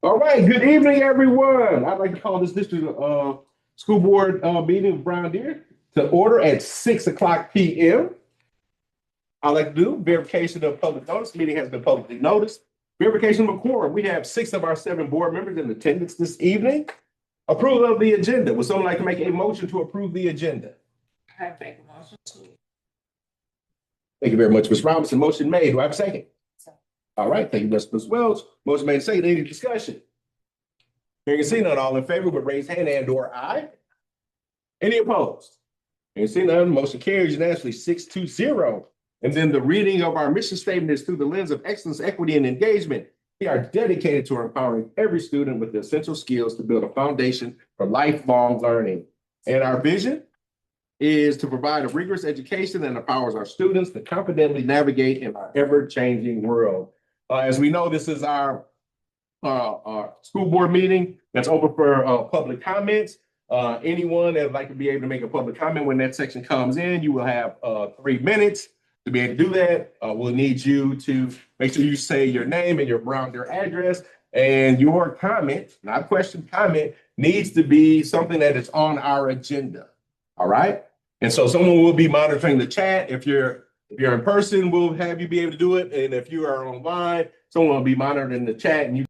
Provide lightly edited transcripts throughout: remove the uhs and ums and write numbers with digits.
All right, good evening, everyone. I'd like to call this district school board meeting of Brown Deer to order at 6 o'clock p.m. I'd like to do verification of public notice. Meeting has been publicly noticed. Verification of a quorum. We have 6 of our 7 board members in attendance this evening. Approval of the agenda. Would someone like to make a motion to approve the agenda? I make a motion to. Thank you very much, Ms. Robinson. Motion made. Do I have a second? Second. All right, thank you, Ms. Wells. Motion made second. Any discussion? Hearing and seeing none, all in favor would raise hand and/or aye. Any opposed? Hearing and seeing none, motion carries unanimously 6-0. And then the reading of our mission statement is through the lens of excellence, equity, and engagement. We are dedicated to empowering every student with the essential skills to build a foundation for lifelong learning. And our vision is to provide a rigorous education that empowers our students to confidently navigate in our ever-changing world. As we know, this is our school board meeting that's open for public comments. Anyone that would like to be able to make a public comment when that section comes in, you will have 3 minutes to be able to do that. We'll need you to make sure you say your name and your Brown Deer address, and your comment, not question, comment, needs to be something that is on our agenda. All right. And so someone will be monitoring the chat. If you're in person, we'll have you be able to do it. And if you are online, someone will be monitoring the chat and you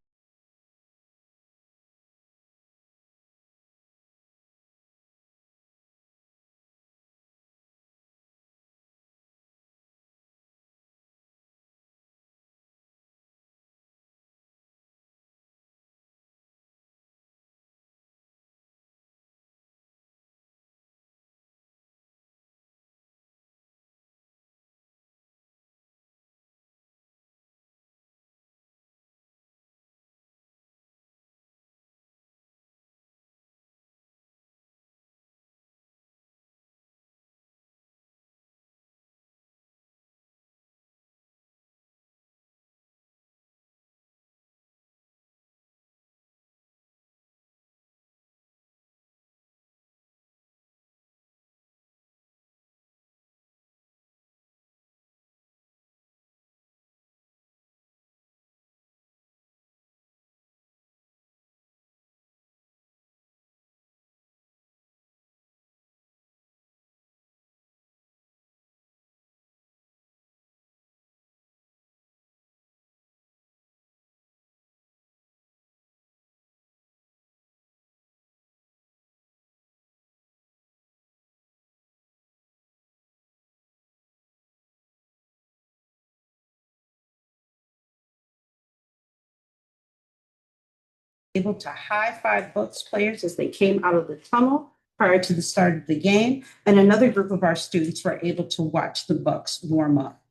Able to high-five Bucks players as they came out of the tunnel prior to the start of the game, and another group of our students were able to watch the Bucks warm up.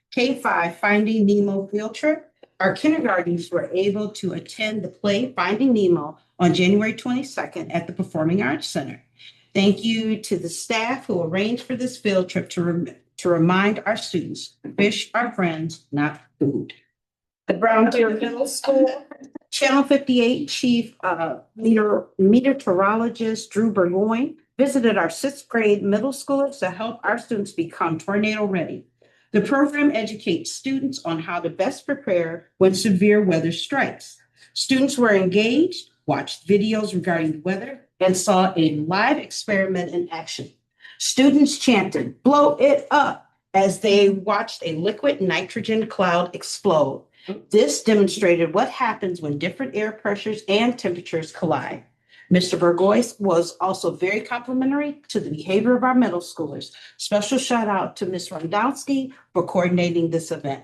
K-5 Finding Nemo field trip. Our kindergartners were able to attend the play Finding Nemo on January 22nd at the Performing Arts Center. Thank you to the staff who arranged for this field trip to remind our students, fish are friends, not food. The Brown Deer Middle School Channel 58 Chief Meteorologist Drew Burgoyne visited our 6th grade middle schoolers to help our students become tornado ready. The program educates students on how to best prepare when severe weather strikes. Students were engaged, watched videos regarding the weather, and saw a live experiment in action. Students chanted, "Blow it up," as they watched a liquid nitrogen cloud explode. This demonstrated what happens when different air pressures and temperatures collide. Mr. Burgoyne was also very complimentary to the behavior of our middle schoolers. Special shout out to Ms. Rondowski for coordinating this event.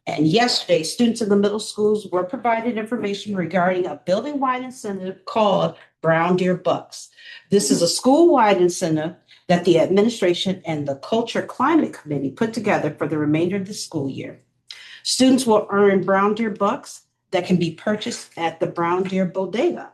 And yesterday, students in the middle schools were provided information regarding a building-wide incentive called Brown Deer Bucks. This is a school-wide incentive that the administration and the Culture Climate Committee put together for the remainder of the school year. Students will earn Brown Deer Bucks that can be purchased at the Brown Deer Bodega.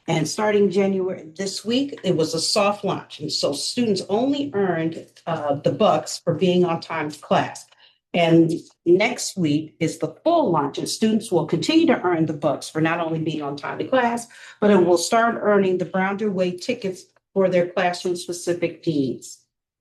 And starting January this week, it was a soft launch. And so students only earned the bucks for being on time to class. And next week is the full launch, and students will continue to earn the bucks for not only being on time to class, but it will start earning the Brown Deer Way tickets for their classroom specific needs.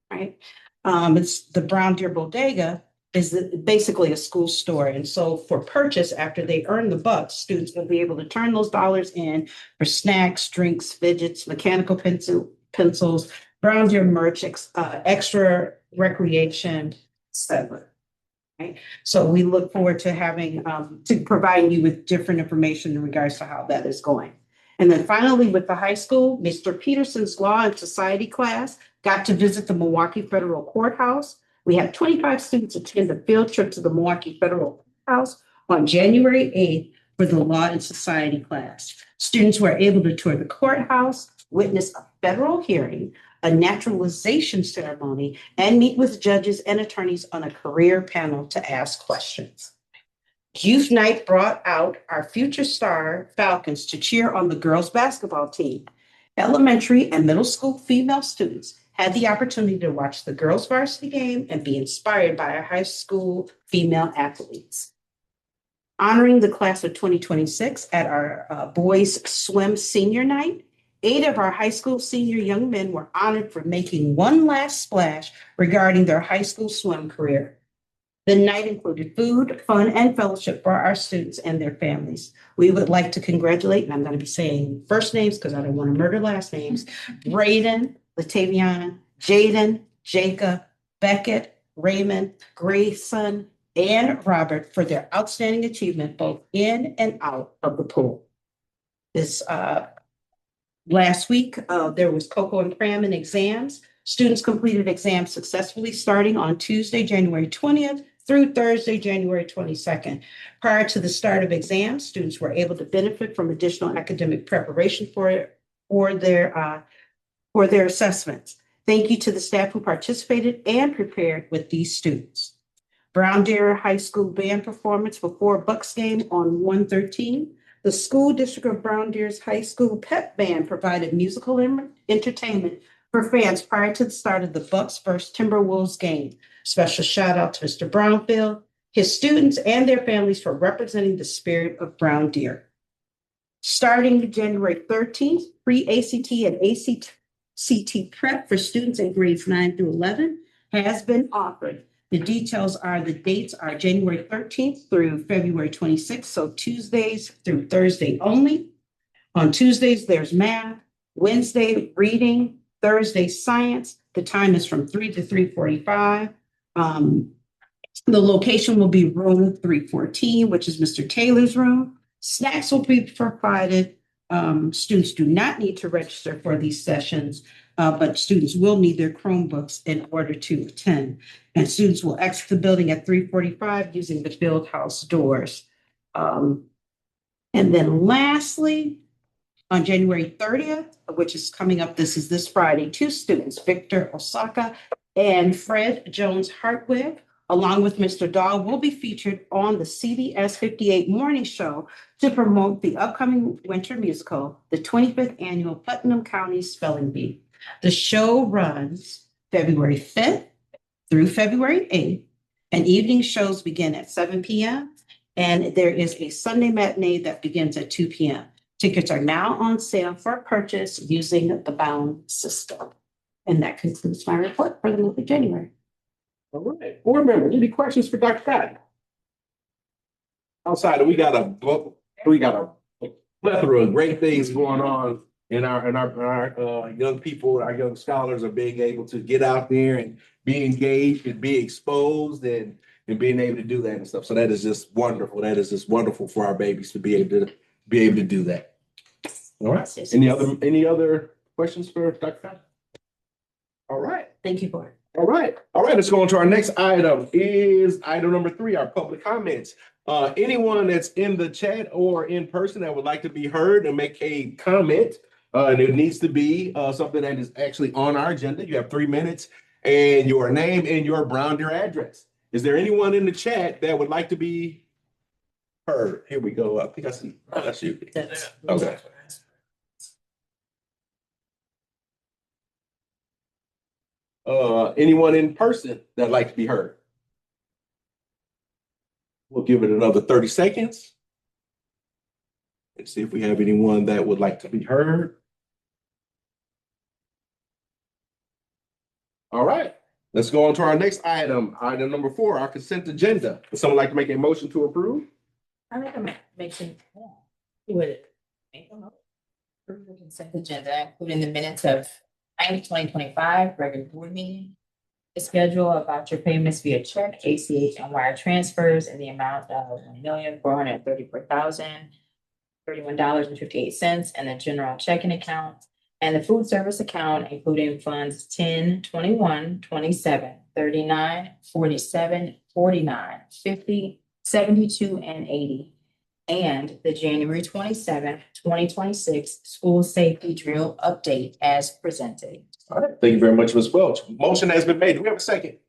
Right? It's the Brown Deer Bodega is basically a school store. And so for purchase, after they earn the bucks, students will be able to turn those dollars in for snacks, drinks, fidgets, mechanical pencils, Brown Deer merch, extra recreation, etc. Right? So we look forward to having, to providing you with different information in regards to how that is going. And then finally, with the high school, Mr. Peterson's Law and Society class got to visit the Milwaukee Federal Courthouse. We had 25 students attend a field trip to the Milwaukee Federal Courthouse on January 8th for the Law and Society class. Students were able to tour the courthouse, witness a federal hearing, a naturalization ceremony, and meet with judges and attorneys on a career panel to ask questions. Youth Night brought out our future star Falcons to cheer on the girls' basketball team. Elementary and middle school female students had the opportunity to watch the girls' varsity game and be inspired by our high school female athletes. Honoring the class of 2026 at our boys' swim senior night, 8 of our high school senior young men were honored for making one last splash regarding their high school swim career. The night included food, fun, and fellowship for our students and their families. We would like to congratulate, and I'm going to be saying first names because I don't want to murder last names, Braden, Lataviana, Jaden, Jacob, Beckett, Raymond, Grayson, and Robert for their outstanding achievement both in and out of the pool. This last week, there was Cocoa and Cram and exams. Students completed exams successfully starting on Tuesday, January 20th through Thursday, January 22nd. Prior to the start of exams, students were able to benefit from additional academic preparation for their assessments. Thank you to the staff who participated and prepared with these students. Brown Deer High School band performance before Bucks game on 1/13. The school district of Brown Deer's high school pep band provided musical entertainment for fans prior to the start of the Bucks versus Timberwolves game. Special shout out to Mr. Brownfield, his students, and their families for representing the spirit of Brown Deer. Starting January 13th, pre-ACT and ACT prep for students in grades 9 through 11 has been offered. The details are, the dates are January 13th through February 26th, so Tuesdays through Thursday only. On Tuesdays, there's math, Wednesday, reading, Thursday, science. The time is from 3 to 3:45. The location will be room 314, which is Mr. Taylor's room. Snacks will be provided. Students do not need to register for these sessions, but students will need their Chromebooks in order to attend. And students will exit the building at 3:45 using the field house doors. And then lastly, on January 30th, which is coming up, this is this Friday, 2 students, Victor Osaka and Fred Jones Hartwig, along with Mr. Dahl, will be featured on the CBS 58 morning show to promote the upcoming winter musical, the 25th annual Putnam County Spelling Bee. The show runs February 5th through February 8th, and evening shows begin at 7 p.m. And there is a Sunday matinee that begins at 2 p.m. Tickets are now on sale for purchase using the Bound system. And that concludes my report for the month of January. All right, board members, any questions for Dr. Cotton? Outside, we got a plethora of great things going on in our young people, our young scholars are being able to get out there and be engaged and be exposed and being able to do that and stuff. So that is just wonderful. That is just wonderful for our babies to be able to do that. All right. Any other questions for Dr. Cotton? All right. Thank you, board. All right. Let's go on to our next item. Is item number 3, our public comments. Anyone that's in the chat or in person that would like to be heard and make a comment, and it needs to be something that is actually on our agenda. You have 3 minutes and your name and your Brown Deer address. Is there anyone in the chat that would like to be heard? Here we go. I think I see. That's you. Okay. Anyone in person that'd like to be heard? We'll give it another 30 seconds. Let's see if we have anyone that would like to be heard. All right. Let's go on to our next item, item number 4, our consent agenda. Would someone like to make a motion to approve? I recommend making, with it. Approve the consent agenda, including the minutes of 2025 regular board meeting. The schedule of voucher payments via check, ACH and wire transfers in the amount of $1,434,031.58 and the general checking account. And the food service account, including funds 10, 21, 27, 39, 47, 49, 50, 72, and 80. And the January 27th, 2026 school safety drill update as presented. All right, thank you very much, Ms. Welch. Motion has been made. Do we have a second?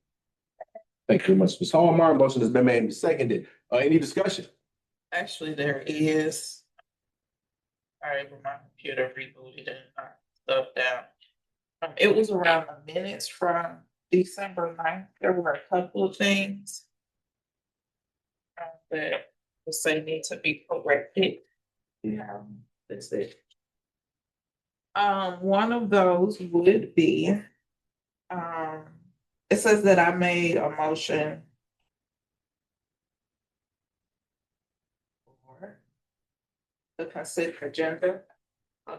Thank you very much, Ms. Hallmark. Motion has been made and seconded. Any discussion? Actually, there is. Sorry, but my computer rebooted and stuff down. It was around the minutes from December 9th. There were a couple of things that the say need to be corrected. Yeah, that's it. One of those would be, it says that I made a motion for the consent agenda,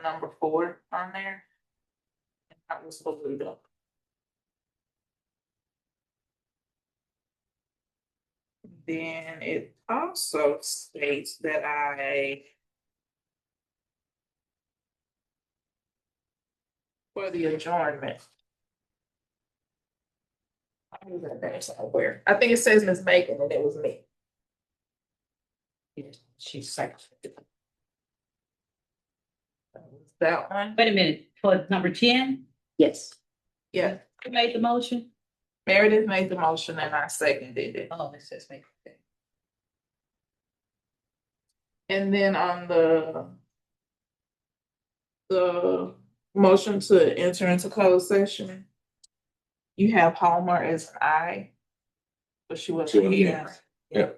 number 4 on there. And that was Beluga. Then it also states that for the adjournment. I was in there somewhere. I think it says Ms. Bacon and it was me. She's second. That one, Wait a minute, for number 10, Yes. yeah. who made the motion? Meredith made the motion and I seconded it. Oh, this is me. And then on the motion to enter into closed session, you have Hallmark as an aye, but she wasn't here. Yeah.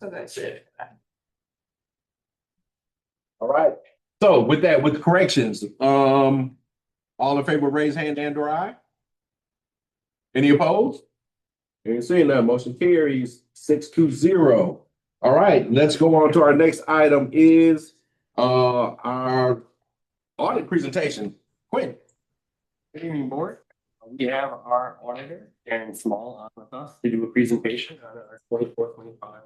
So that's it. All right. So with that, with the corrections, all in favor, raise hand and or aye. Any opposed? Hearing seen that, motion carries 6-0. All right, let's go on to our next item is our audit presentation. Quinn. Good evening, board. We have our auditor, Darren Small, on with us to do a presentation on our 24-25.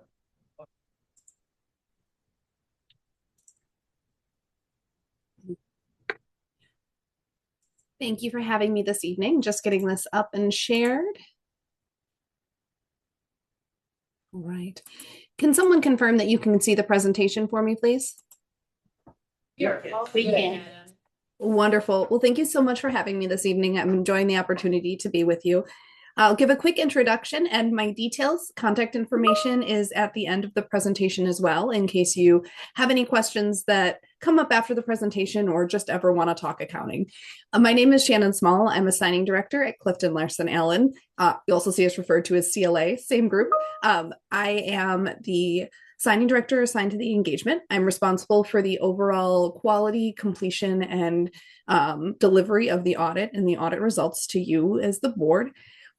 Thank you for having me this evening. Just getting this up and shared. All right. Can someone confirm that you can see the presentation for me, please? We can. Wonderful. Well, thank you so much for having me this evening. I'm enjoying the opportunity to be with you. I'll give a quick introduction and my details. Contact information is at the end of the presentation as well, in case you have any questions that come up after the presentation or just ever want to talk accounting. My name is Shannon Small. I'm a signing director at Clifton Larson Allen. You also see us referred to as CLA, same group. I am the signing director assigned to the engagement. I'm responsible for the overall quality, completion, and delivery of the audit and the audit results to you as the board.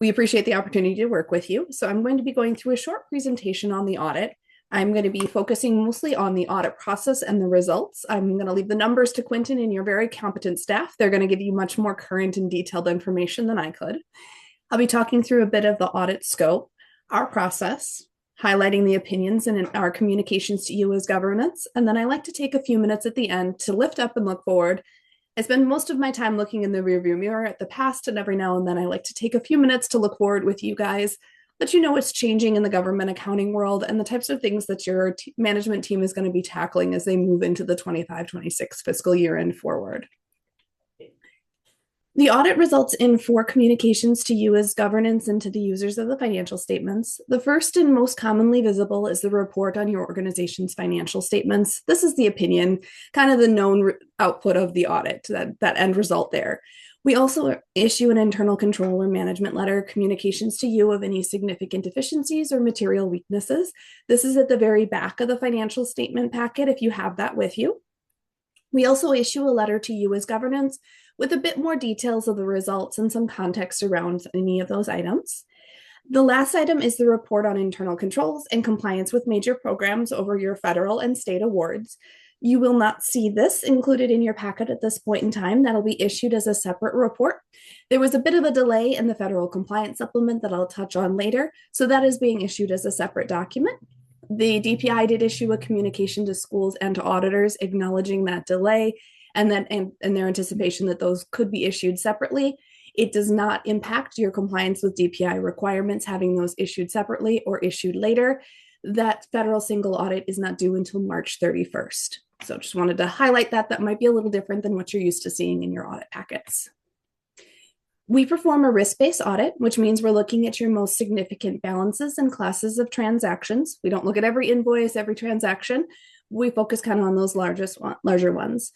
We appreciate the opportunity to work with you. So I'm going to be going through a short presentation on the audit. I'm going to be focusing mostly on the audit process and the results. I'm going to leave the numbers to Quentin and your very competent staff. They're going to give you much more current and detailed information than I could. I'll be talking through a bit of the audit scope, our process, highlighting the opinions and our communications to you as governance. And then I like to take a few minutes at the end to lift up and look forward. I spend most of my time looking in the rearview mirror at the past, and every now and then I like to take a few minutes to look forward with you guys, let you know what's changing in the government accounting world and the types of things that your management team is going to be tackling as they move into the 25-26 fiscal year and forward. The audit results in 4 communications to you as governance and to the users of the financial statements. The first and most commonly visible is the report on your organization's financial statements. This is the opinion, kind of the known output of the audit, that end result there. We also issue an internal control or management letter, communications to you of any significant deficiencies or material weaknesses. This is at the very back of the financial statement packet if you have that with you. We also issue a letter to you as governance with a bit more details of the results and some context around any of those items. The last item is the report on internal controls and compliance with major programs over your federal and state awards. You will not see this included in your packet at this point in time. That'll be issued as a separate report. There was a bit of a delay in the federal compliance supplement that I'll touch on later, so that is being issued as a separate document. The DPI did issue a communication to schools and to auditors acknowledging that delay and their anticipation that those could be issued separately. It does not impact your compliance with DPI requirements having those issued separately or issued later. That federal single audit is not due until March 31st. So just wanted to highlight that. That might be a little different than what you're used to seeing in your audit packets. We perform a risk-based audit, which means we're looking at your most significant balances and classes of transactions. We don't look at every invoice, every transaction. We focus kind of on those larger ones.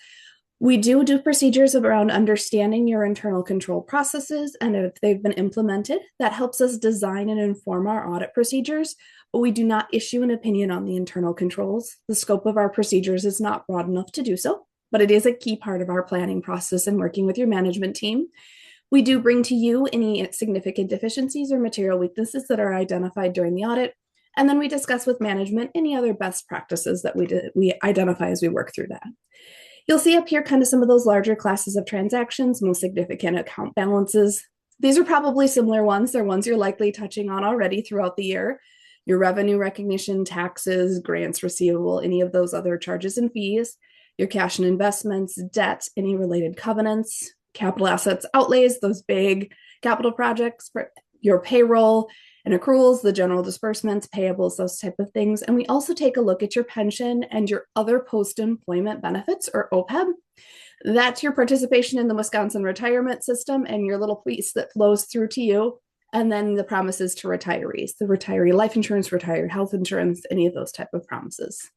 We do procedures around understanding your internal control processes and if they've been implemented. That helps us design and inform our audit procedures, but we do not issue an opinion on the internal controls. The scope of our procedures is not broad enough to do so, but it is a key part of our planning process and working with your management team. We do bring to you any significant deficiencies or material weaknesses that are identified during the audit, and then we discuss with management any other best practices that we identify as we work through that. You'll see up here kind of some of those larger classes of transactions, most significant account balances. These are probably similar ones. They're ones you're likely touching on already throughout the year. Your revenue recognition, taxes, grants receivable, any of those other charges and fees, your cash and investments, debt, any related covenants, capital assets outlays, those big capital projects, your payroll and accruals, the general disbursements, payables, those type of things. And we also take a look at your pension and your other post-employment benefits, or OPEB. That's your participation in the Wisconsin retirement system and your little piece that flows through to you. And then the promises to retirees, the retiree life insurance, retiree health insurance, any of those type of promises.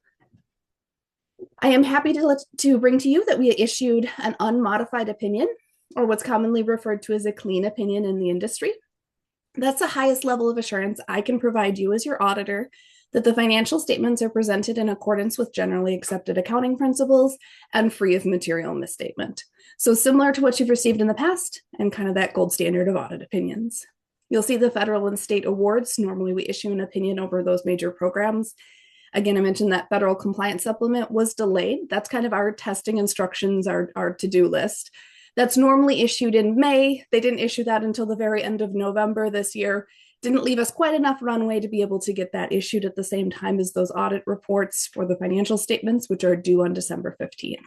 I am happy to bring to you that we issued an unmodified opinion, or what's commonly referred to as a clean opinion in the industry. That's the highest level of assurance I can provide you as your auditor that the financial statements are presented in accordance with generally accepted accounting principles and free of material misstatement. So similar to what you've received in the past and kind of that gold standard of audit opinions. You'll see the federal and state awards. Normally we issue an opinion over those major programs. Again, I mentioned that federal compliance supplement was delayed. That's kind of our testing instructions, our to-do list. That's normally issued in May. They didn't issue that until the very end of November this year. Didn't leave us quite enough runway to be able to get that issued at the same time as those audit reports for the financial statements, which are due on December 15th.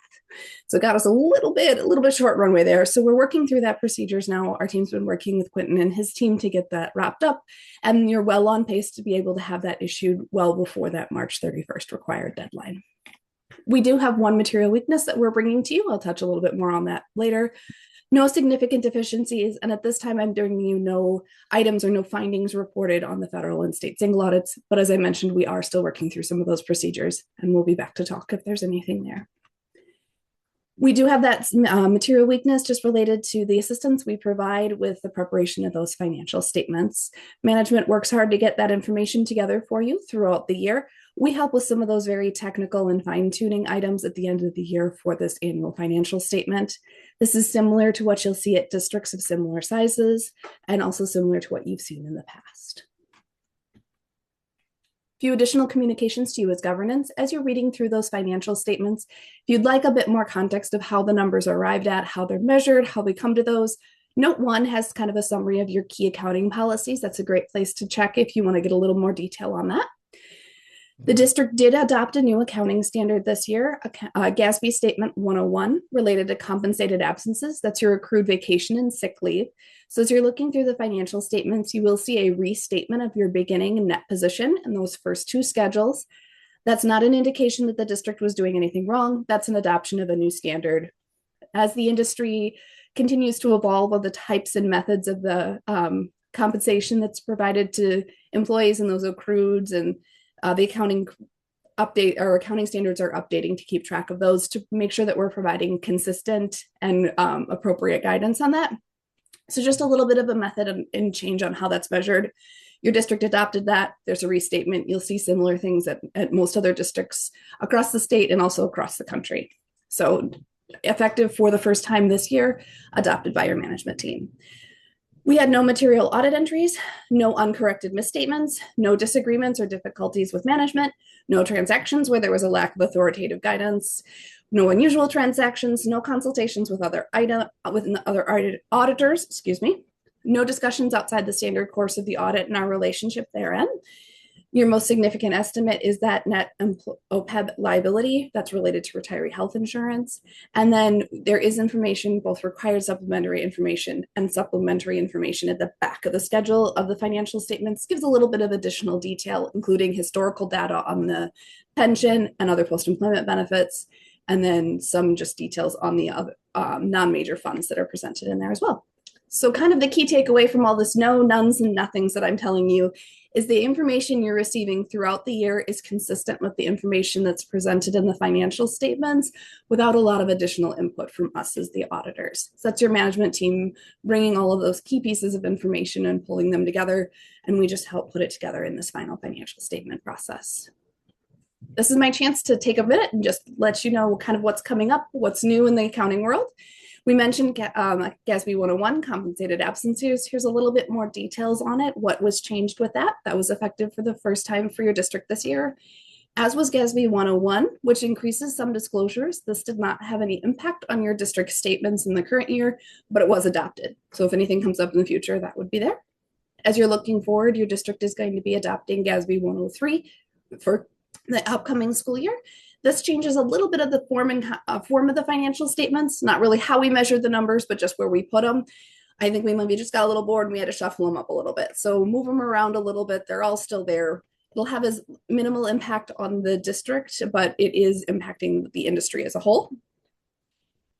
So it got us a little bit short runway there. So we're working through that procedures now. Our team's been working with Quentin and his team to get that wrapped up. And you're well on pace to be able to have that issued well before that March 31st required deadline. We do have one material weakness that we're bringing to you. I'll touch a little bit more on that later. No significant deficiencies. And at this time, I'm bringing you no items or no findings reported on the federal and state single audits. But as I mentioned, we are still working through some of those procedures, and we'll be back to talk if there's anything there. We do have that material weakness just related to the assistance we provide with the preparation of those financial statements. Management works hard to get that information together for you throughout the year. We help with some of those very technical and fine-tuning items at the end of the year for this annual financial statement. This is similar to what you'll see at districts of similar sizes and also similar to what you've seen in the past. Few additional communications to you as governance. As you're reading through those financial statements, if you'd like a bit more context of how the numbers are arrived at, how they're measured, how we come to those, Note 1 has kind of a summary of your key accounting policies. That's a great place to check if you want to get a little more detail on that. The district did adopt a new accounting standard this year, GASB Statement 101, related to compensated absences. That's your accrued vacation and sick leave. So as you're looking through the financial statements, you will see a restatement of your beginning and net position in those first two schedules. That's not an indication that the district was doing anything wrong. That's an adoption of a new standard. As the industry continues to evolve of the types and methods of the compensation that's provided to employees and those accrueds, and the accounting update or accounting standards are updating to keep track of those to make sure that we're providing consistent and appropriate guidance on that. So just a little bit of a method and change on how that's measured. Your district adopted that. There's a restatement. You'll see similar things at most other districts across the state and also across the country. So effective for the first time this year, adopted by your management team. We had no material audit entries, no uncorrected misstatements, no disagreements or difficulties with management, no transactions where there was a lack of authoritative guidance, no unusual transactions, no consultations with other auditors, no discussions outside the standard course of the audit and our relationship therein. Your most significant estimate is that net OPEB liability that's related to retiree health insurance. And then there is information, both required supplementary information and supplementary information at the back of the schedule of the financial statements. Gives a little bit of additional detail, including historical data on the pension and other post-employment benefits, and then some just details on the other non-major funds that are presented in there as well. So kind of the key takeaway from all this no, nones, and nothings that I'm telling you is the information you're receiving throughout the year is consistent with the information that's presented in the financial statements without a lot of additional input from us as the auditors. So that's your management team bringing all of those key pieces of information and pulling them together, and we just help put it together in this final financial statement process. This is my chance to take a minute and just let you know kind of what's coming up, what's new in the accounting world. We mentioned GASB 101, compensated absences. Here's a little bit more details on it. What was changed with that? That was effective for the first time for your district this year, as was GASB 101, which increases some disclosures. This did not have any impact on your district statements in the current year, but it was adopted. So if anything comes up in the future, that would be there. As you're looking forward, your district is going to be adopting GASB 103 for the upcoming school year. This changes a little bit of the form of the financial statements, not really how we measure the numbers, but just where we put them. I think we maybe just got a little bored and we had to shuffle them up a little bit. So move them around a little bit. They're all still there. It'll have as minimal impact on the district, but it is impacting the industry as a whole.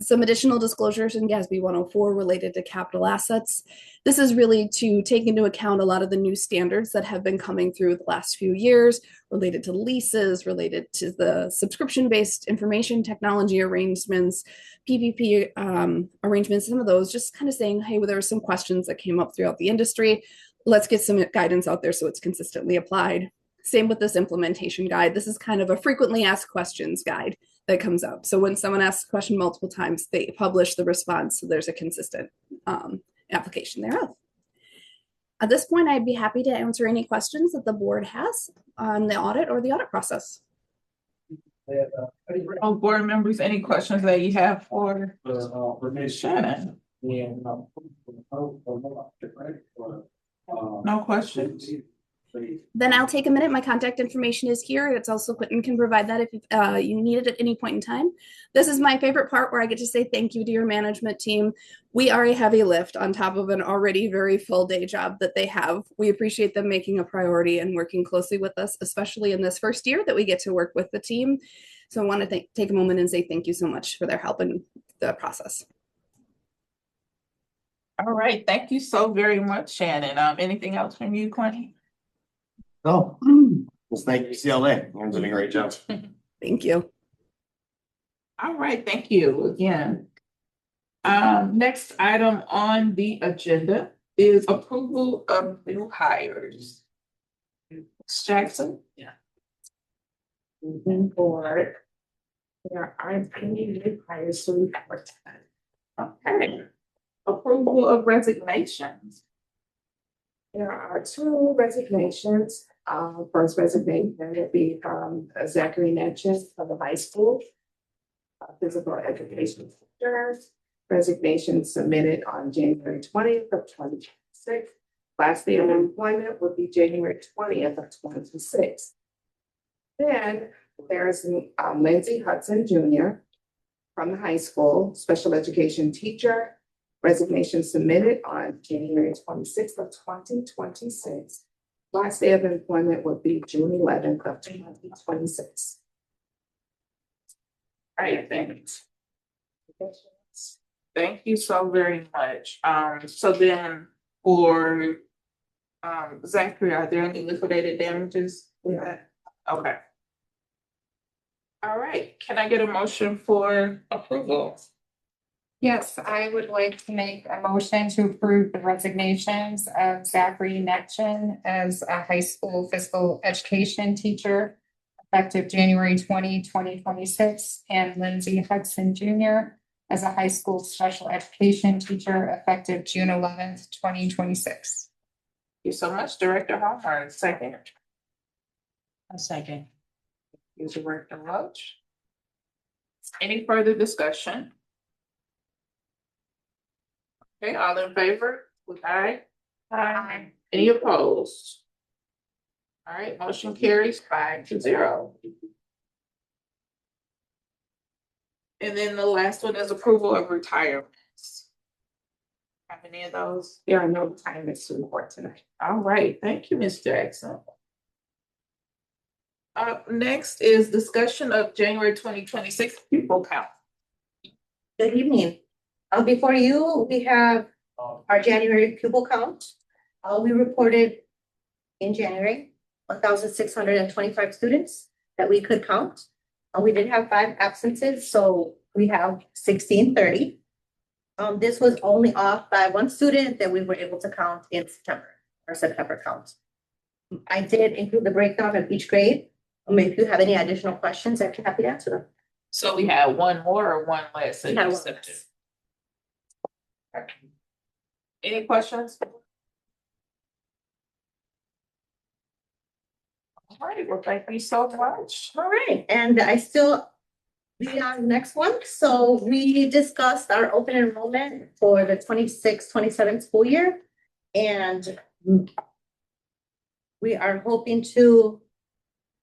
Some additional disclosures in GASB 104 related to capital assets. This is really to take into account a lot of the new standards that have been coming through the last few years related to leases, related to the subscription-based information technology arrangements, PPP arrangements, some of those, just kind of saying, hey, well, there were some questions that came up throughout the industry. Let's get some guidance out there so it's consistently applied. Same with this implementation guide. This is kind of a frequently asked questions guide that comes out. So when someone asks a question multiple times, they publish the response, so there's a consistent application thereof. At this point, I'd be happy to answer any questions that the board has on the audit or the audit process. Oh, board members, any questions that you have for Shannon? No questions? Then I'll take a minute. My contact information is here. It's also Quentin can provide that if you need it at any point in time. This is my favorite part where I get to say thank you to your management team. We are a heavy lift on top of an already very full day job that they have. We appreciate them making a priority and working closely with us, especially in this first year that we get to work with the team. So I want to take a moment and say thank you so much for their help in the process. All right, thank you so very much, Shannon. Anything else from you, Quentin? Oh, well, thank you, CLA. You're doing a great job. Thank you. All right, thank you again. Next item on the agenda is approval of new hires. Ms. Jackson? Yeah. Moving forward, there aren't any new hires to report. Okay. Approval of resignations. There are two resignations. First resignation would be from Zachary Natchez of the high school. Physical education teacher. Resignation submitted on January 20th of 2026. Last day of employment would be January 20th of 2026. Then there's Lindsay Hudson Jr. from the high school, special education teacher. Resignation submitted on January 26th of 2026. Last day of employment would be June 11th of 2026. All right, thanks. Thank you so very much. So then for Zachary, are there any liquidated damages? Yeah. Okay. All right, can I get a motion for approval? Yes, I would like to make a motion to approve the resignations of Zachary Netchin as a high school physical education teacher effective January 2026, and Lindsay Hudson Junior as a high school special education teacher effective June 11th, 2026. Thank you so much, Director Hallmark. Second. A second. You, Director Roach. Any further discussion? Okay, all in favor, with aye? Aye. Any opposed? All right, motion carries 5-0. And then the last one is approval of retirements. Have any of those? There are no retirements to report tonight. All right, thank you, Ms. Jackson. Next is discussion of January 2026 pupil count. Good evening. Before you, we have our January pupil count. We reported in January 1,625 students that we could count. We did have 5 absences, so we have 1,630. This was only off by 1 student that we were able to count in September, our September count. I did include the breakdown of each grade. If you have any additional questions, I'd be happy to answer them. So we had one more or one less? We had one accepted? Any questions? All right, well, thank you so much. All right, and I still be on the next one. So we discussed our open enrollment for the 26-27 school year. And we are hoping to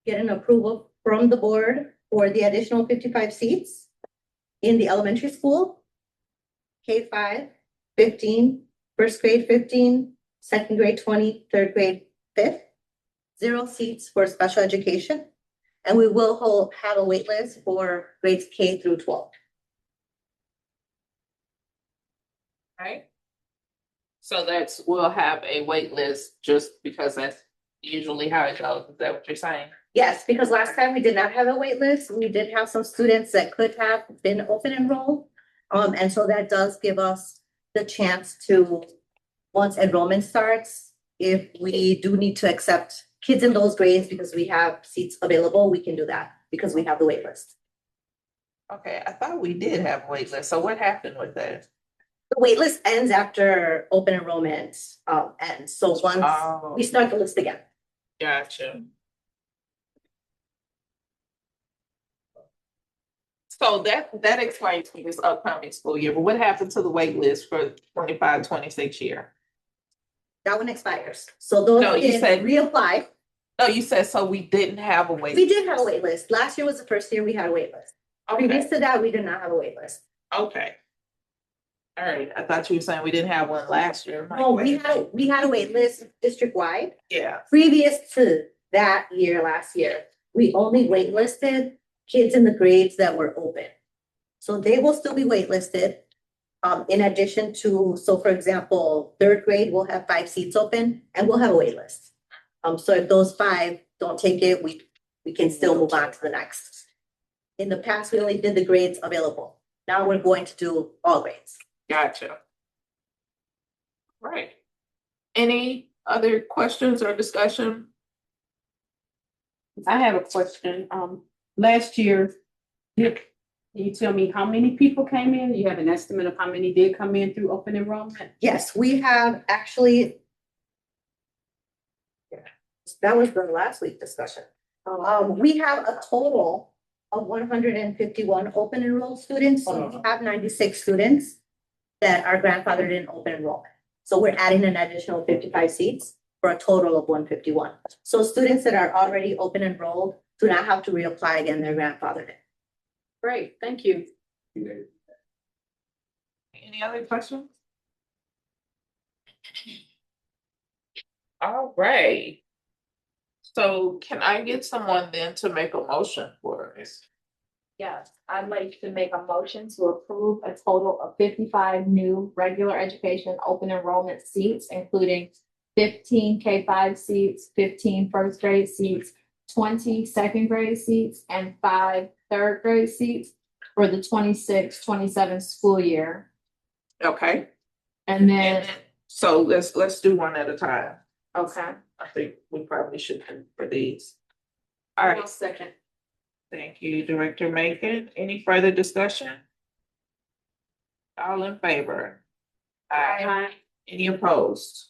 get an approval from the board for the additional 55 seats in the elementary school, K-5, 15, first grade 15, second grade 20, third grade 5th, 0 seats for special education. And we will have a wait list for grades K through 12. Right. So we'll have a wait list just because that's usually how it goes. Is that what you're saying? Yes, because last time we did not have a wait list. We did have some students that could have been open enrolled. And so that does give us the chance to, once enrollment starts, if we do need to accept kids in those grades because we have seats available, we can do that because we have the wait list. Okay, I thought we did have a wait list. So what happened with that? The wait list ends after open enrollment ends. So once Oh, we start the list again. gotcha. So that explains for this upcoming school year, but what happened to the wait list for 25-26 year? That one expires. So those No, you kids said- reapply. No, you said, so we didn't have a wait. We did have a wait list. Last year was the first year we had a wait list. Previous Okay, to that, we did not have a wait list. okay. All right, I thought you were saying we didn't have one last year. I'm like, No, wait. we had a wait list district wide. Yeah, Previous to that year, last year, we only waitlisted kids in the grades that were open. So they will still be waitlisted. In addition to, so for example, third grade will have 5 seats open and we'll have a wait list. So if those 5 don't take it, we can still move on to the next. In the past, we only did the grades available. Now we're going to do all grades. gotcha. Right. Any other questions or discussion? I have a question. Last year, can you tell me how many people came in? You have an estimate of how many did come in through open enrollment? Yes, we have actually. Yeah, that was the last week discussion. We have a total of 151 open enrolled students. So we have 96 students that are grandfathered in open enrollment. So we're adding an additional 55 seats for a total of 151. So students that are already open enrolled do not have to reapply again, they're grandfathered in. Great, thank you. Any other questions? All right. So can I get someone then to make a motion for us? Yes, I'd like to make a motion to approve a total of 55 new regular education open enrollment seats, including 15 K-5 seats, 15 first grade seats, 20 second grade seats, and 5 third grade seats for the 26-27 school year. Okay. And then, And then, so let's do one at a time. okay, I think we probably should do for these. All right, Second. Thank you, Director Macon. Any further discussion? All in favor? Aye. Any opposed?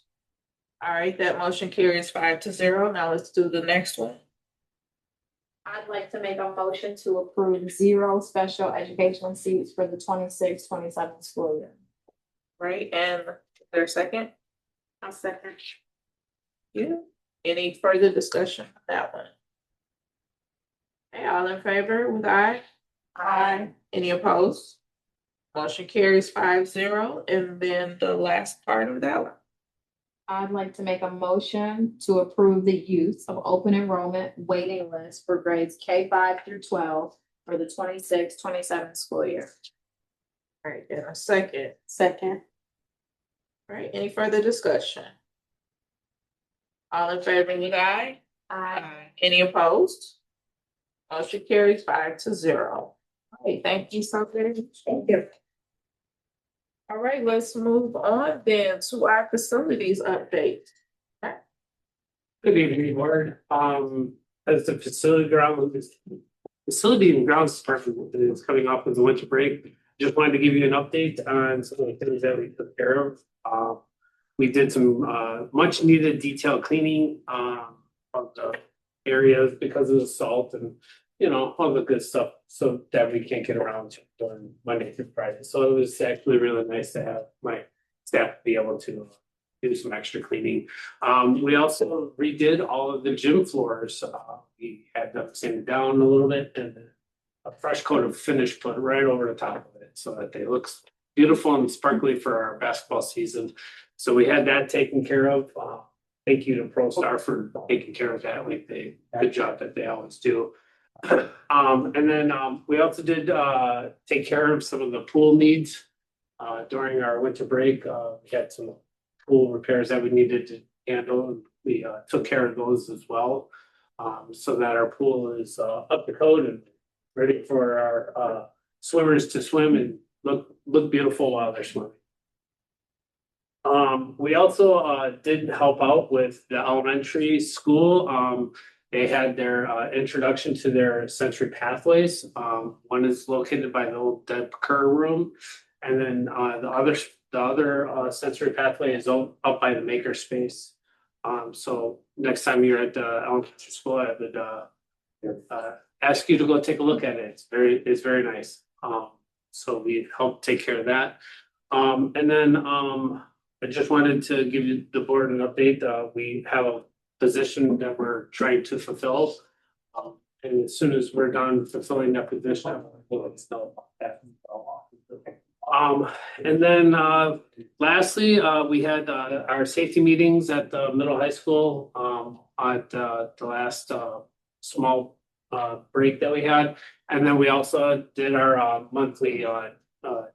All right, that motion carries 5-0. Now let's do the next one. I'd like to make a motion to approve 0 special education seats for the 26-27 school year. Right, and is there a second? I'll second. Yeah. Any further discussion on that one? Okay, all in favor with aye? Aye. Any opposed? Motion carries 5-0. And then the last part of that one. I'd like to make a motion to approve the use of open enrollment waiting list for grades K-5 through 12 for the 26-27 school year. All right, and a second. Second. All right, any further discussion? All in favor with aye? Aye. Any opposed? Motion carries 5-0. All right, thank you so very much. Thank you. All right, let's move on then to our facilities update. Good evening, board. As the facility and grounds department is coming off of the winter break, just wanted to give you an update on some of the things that we took care of. We did some much needed detailed cleaning of the areas because of the salt and, you know, all the good stuff, so that we can't get around to during Monday through Friday. So it was actually really nice to have my staff be able to do some extra cleaning. We also redid all of the gym floors. We had them sanded down a little bit and a fresh coat of finish put right over the top of it so that they look beautiful and sparkly for our basketball season. So we had that taken care of. Thank you to ProStar for taking care of that. Like they, good job that they always do. And then we also did take care of some of the pool needs during our winter break. We had some pool repairs that we needed to handle, and we took care of those as well, so that our pool is up to code and ready for our swimmers to swim and look beautiful while they're swimming. We also did help out with the elementary school. They had their introduction to their sensory pathways. One is located by the old Deb Kerr room, and then the other sensory pathway is up by the maker space. So next time you're at the elementary school, I would ask you to go take a look at it. It's very nice. So we helped take care of that. And then I just wanted to give you the board an update. We have a position that we're trying to fulfill. And as soon as we're done fulfilling that position, we'll let us know about that. And then lastly, we had our safety meetings at the middle high school at the last small break that we had. And then we also did our monthly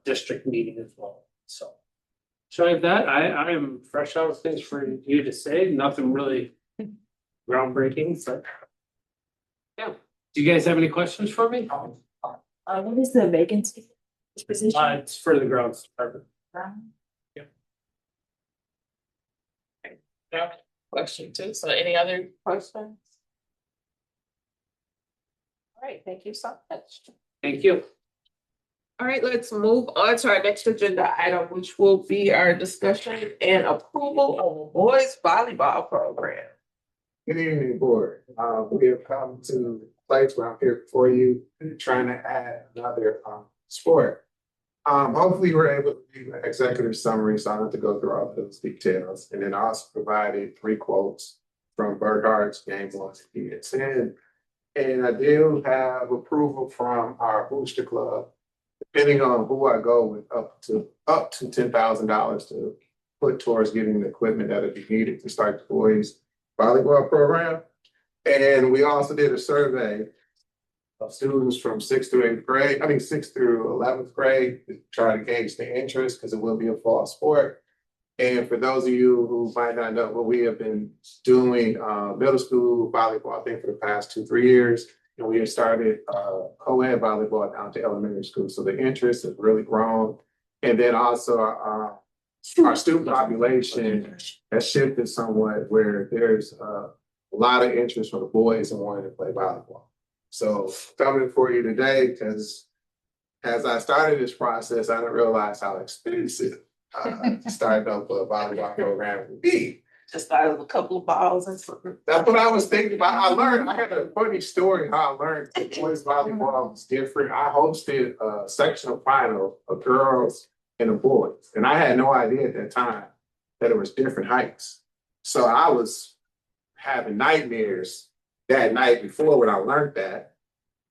district meeting as well. So I have that. I am fresh out of things for you to say. Nothing really groundbreaking, but yeah. Do you guys have any questions for me? What is the vacancy? Which position? It's for the grounds department. No question too. So any other questions? All right, thank you so much. Thank you. All right, let's move on to our next agenda item, which will be our discussion and approval of a boys volleyball program. Good evening, board. We have come to the place where I'm here for you, trying to add another sport. Hopefully we're able to do an executive summary, so I don't have to go through all those details. And then I also provided 3 quotes from Burghardt's game 1 to PSN. And I do have approval from our booster club, depending on who I go with, up to $10,000 to put towards getting the equipment that would be needed to start the boys volleyball program. And we also did a survey of students from 6th through 8th grade, 6th through 11th grade, to try to gauge the interest, because it will be a fall sport. And for those of you who might not know, what we have been doing middle school volleyball, I think for the past 2-3 years, and we have started co-ed volleyball down to elementary school. So the interest has really grown. And then also our student population has shifted somewhat, where there's a lot of interest from the boys and wanting to play volleyball. So coming for you today, because as I started this process, I didn't realize how expensive starting up a volleyball program would be. Just started with a couple of balls and something. That's what I was thinking about. I had a funny story how I learned that boys volleyball was different. I hosted a sectional final of girls and the boys. And I had no idea at that time that it was different heights. So I was having nightmares that night before when I learned that.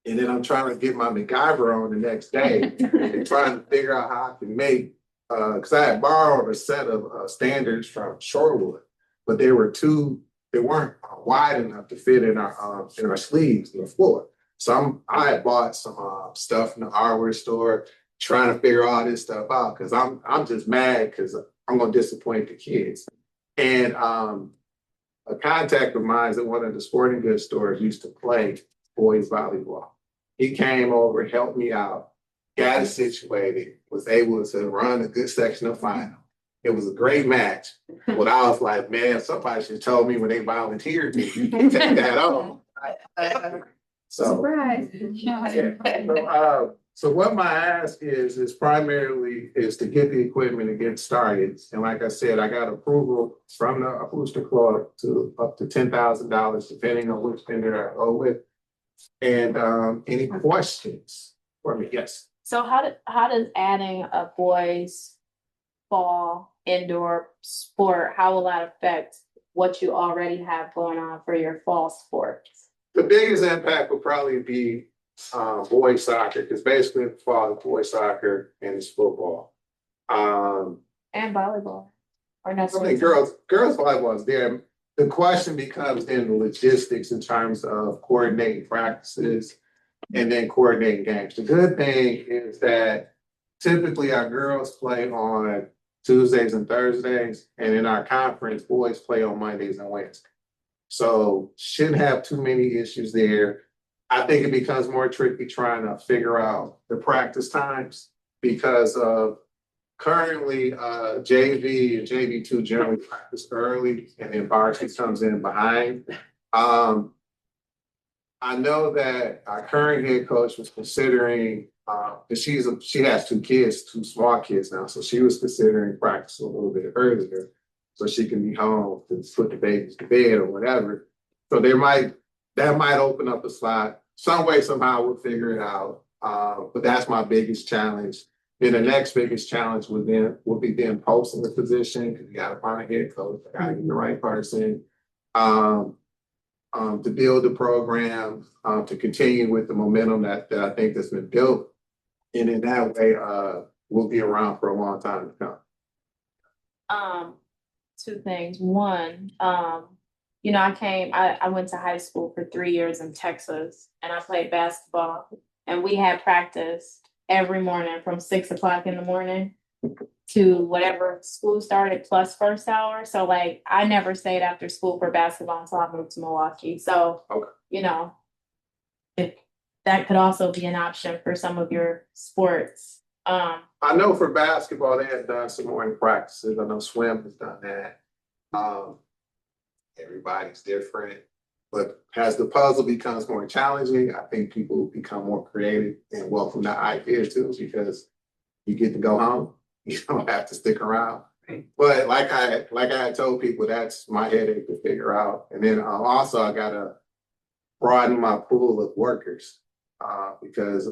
And then I'm trying to get my MacGyver on the next day and trying to figure out how I can make, because I had borrowed a set of standards from Shorewood, but they weren't wide enough to fit in our sleeves in the floor. So I had bought some stuff in the hardware store, trying to figure all this stuff out because I'm just mad because I'm gonna disappoint the kids. And a contact of mine at one of the sporting goods stores used to play boys volleyball. He came over, helped me out, got it situated, was able to run a good sectional final. It was a great match. But I was like, man, somebody should have told me when they volunteered me, you can take that on. So, Surprise. yeah. So what my ask is primarily to get the equipment and get started. And like I said, I got approval from the booster club to up to $10,000, depending on which vendor I go with. And any questions for me? Yes. So how does adding a boys fall indoor sport, how will that affect what you already have going on for your fall sports? The biggest impact will probably be boys soccer, because basically in the fall it's boys soccer and it's football. And volleyball. Or not? I think girls volleyball is there. The question becomes then the logistics in terms of coordinating practices and then coordinating games. The good thing is that typically our girls play on Tuesdays and Thursdays, and in our conference, boys play on Mondays and Wednesdays. So shouldn't have too many issues there. I think it becomes more tricky trying to figure out the practice times because of currently JV and JV2 generally practice early and then varsity comes in behind. I know that our current head coach was considering, she has two small kids now, so she was considering practice a little bit earlier so she can be home to put the babies to bed or whatever. So that might open up a slot. Some way, somehow we'll figure it out. But that's my biggest challenge. Then the next biggest challenge will be posting the position, because you gotta find a head coach, gotta get the right person. To build the program, to continue with the momentum that I think that's been built. And in that way, we'll be around for a long time to come. Two things. One, I went to high school for 3 years in Texas and I played basketball, and we had practice every morning from 6 o'clock in the morning to whatever school started plus first hour. So like I never stayed after school for basketball until I moved to Milwaukee. So, Okay. If that could also be an option for some of your sports. I know for basketball, they have done some morning practices. I know swim has done that. Everybody's different. But as the puzzle becomes more challenging, I think people become more creative and welcome the idea too, because you get to go home. You don't have to stick around. Right. But like I had told people, that's my headache to figure out. And then also I gotta broaden my pool of workers because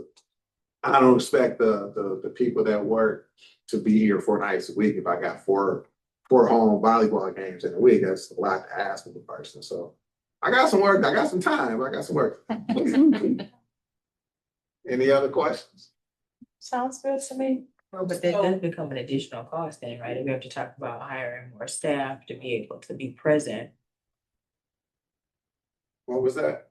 I don't expect the people that work to be here 4 nights a week. If I got four home volleyball games in a week, that's a lot to ask of a person. So I got some work. I got some time. I got some work. Any other questions? Sounds good to me. Well, but that does become an additional cost then, right? If we have to talk about hiring more staff to be able to be present. What was that?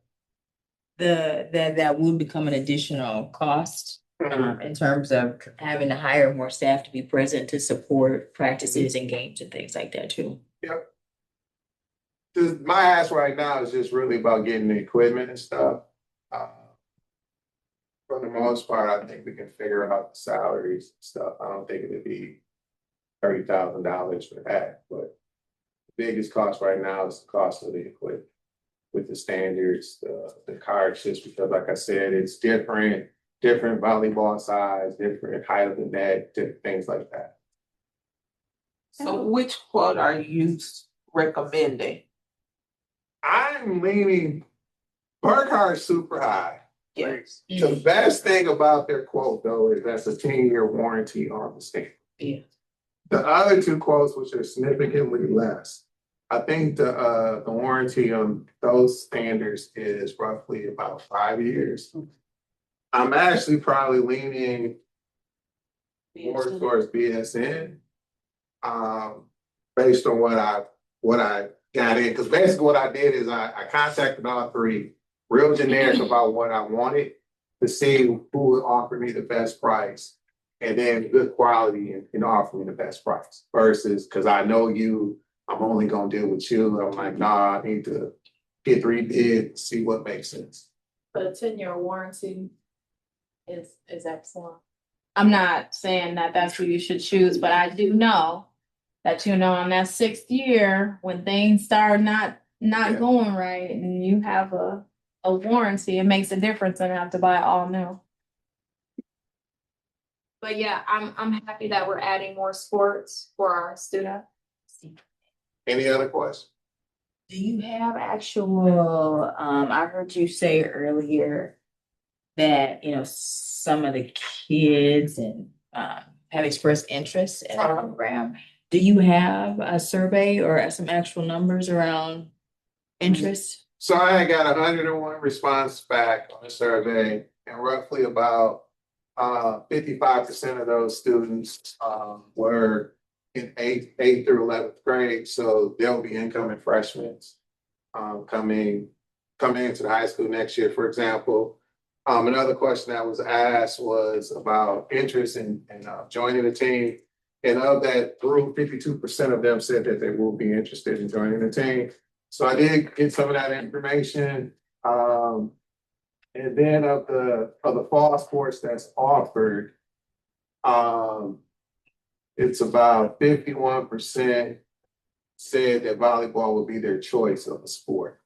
That would become an additional cost in terms of having to hire more staff to be present to support practices and games and things like that too. Yep. My ask right now is just really about getting the equipment and stuff. For the most part, I think we can figure out the salaries and stuff. I don't think it'd be $30,000 for that, but the biggest cost right now is the cost of the equipment. with the standards, the cards, just because like I said, it's different volleyball size, different height of the net, different things like that. So which quote are you recommending? I'm leaning Burkhardt super high. Yes. The best thing about their quote though is that's a 10-year warranty on the standard. Yeah. The other two quotes, which are significantly less, I think the warranty on those standards is roughly about 5 years. I'm actually probably leaning more towards BSN, based on what I got in. Because basically what I did is I contacted all three, real generic about what I wanted to see who would offer me the best price, and then good quality and offer me the best price. Versus because I know you, I'm only gonna deal with you. I'm like, nah, I need to get 3 bids, see what makes sense. But a 10-year warranty is excellent. I'm not saying that that's who you should choose, but I do know that, you know, on that 6th year, when things start not Yeah. going right and you have a warranty, it makes a difference and have to buy all new. But yeah, I'm happy that we're adding more sports for our students. Any other questions? Do you have actual, I heard you say earlier that, you know, some of the kids and have expressed interest in the program. Do you have a survey or some actual numbers around interest? So I got 101 responses back on the survey, and roughly about 55% of those students were in 8th through 11th grade. So they'll be incoming freshmen coming into the high school next year, for example. Another question that was asked was about interest in joining the team. And of that group, 52% of them said that they will be interested in joining the team. So I did get some of that information. And then of the fall sports that's offered, it's about 51% said that volleyball would be their choice of a sport.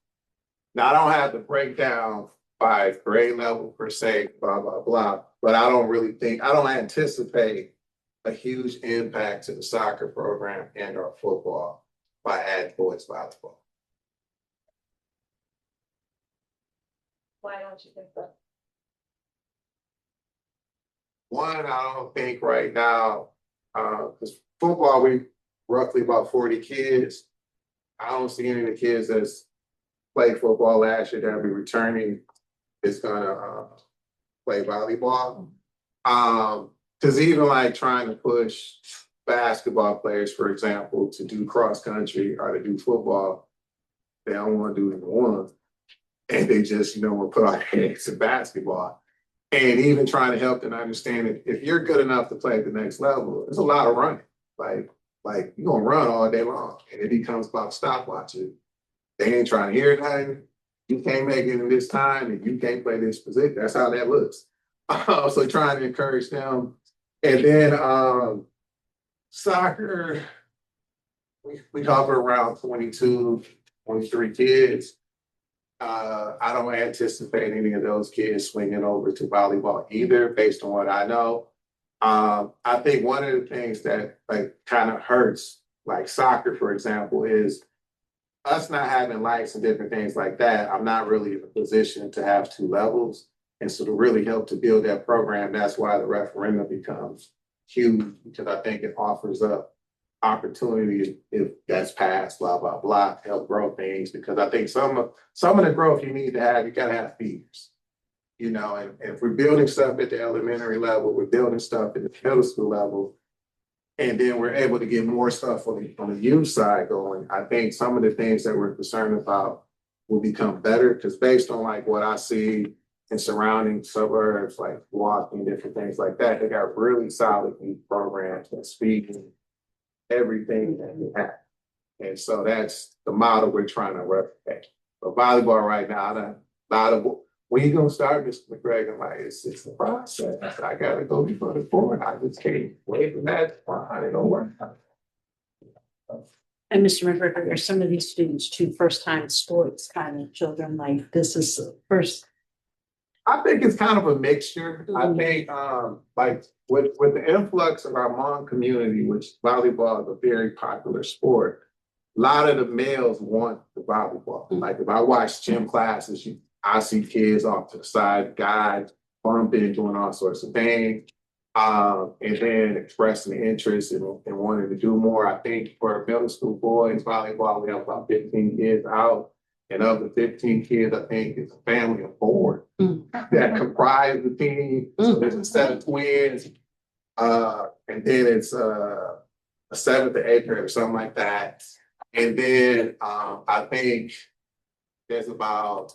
Now I don't have the breakdown by grade level per se, blah, blah, blah, but I don't anticipate a huge impact to the soccer program and our football by adding boys volleyball. Why don't you think that? One, I don't think right now, because football, we roughly about 40 kids. I don't see any of the kids that's played football last year that'll be returning is gonna play volleyball. Because even like trying to push basketball players, for example, to do cross country or to do football, they don't want to do either one. And they just, want to put our heads in basketball. And even trying to help them understand that if you're good enough to play at the next level, there's a lot of running. Like you're gonna run all day long, and it becomes about stopwatches. They ain't trying to hear nothing. You can't make it in this time, and you can't play this position. That's how that looks. So trying to encourage them, and then soccer. We hover around 22, 23 kids. I don't anticipate any of those kids swinging over to volleyball either, based on what I know. I think one of the things that kind of hurts, like soccer, for example, is us not having lights and different things like that. I'm not really in a position to have 2 levels. And so to really help to build that program, that's why the referendum becomes huge, because I think it offers up opportunity if that's passed, blah, blah, blah, to help grow things. Because I think some of the growth you need to have, you gotta have feeders. And if we're building stuff at the elementary level, we're building stuff at the middle school level, and then we're able to get more stuff on the youth side going, I think some of the things that we're concerned about will become better, because based on what I see in surrounding suburbs, like Milwaukee and different things like that, they got really solid youth programs that's feeding everything that we have. And so that's the model we're trying to replicate. But volleyball right now, when you gonna start, Mr. McGregor? I'm like, it's the process. I gotta go before the board. I just can't wait for that. It don't work. And Mr. McGregor, are some of these students too first-time sports kind of children, like this is first? I think it's kind of a mixture. I think, like with the influx of our Hmong community, which volleyball is a very popular sport, a lot of the males want the volleyball. Like if I watch gym classes, I see kids off to the side, guys bumping, doing all sorts of things. And then expressing interest in wanting to do more. I think for middle school boys volleyball, we have about 15 kids out. And of the 15 kids, I think it's a family of 4 that comprise the team. So there's a set of twins. And then it's a 7th to 8th grade or something like that. And then I think there's about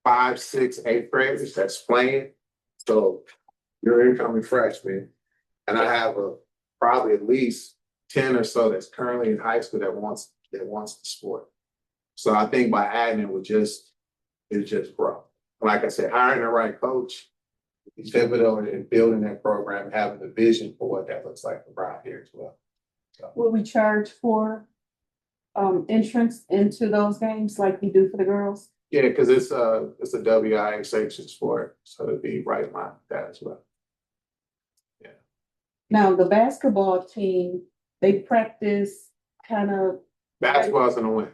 5, 6, 8th graders that's playing. So you're incoming freshman, and I have probably at least 10 or so that's currently in high school that wants the sport. So I think by adding it just grow. Like I said, hiring the right coach is pivotal in building that program, and having the vision for what that looks like around here as well. So. Will we charge for entrance into those games like we do for the girls? Yeah, because it's a WIA sanctioned sport, so it'd be right in line with that as well. Yeah. Now, the basketball team, they practice kind of. Basketball's gonna win.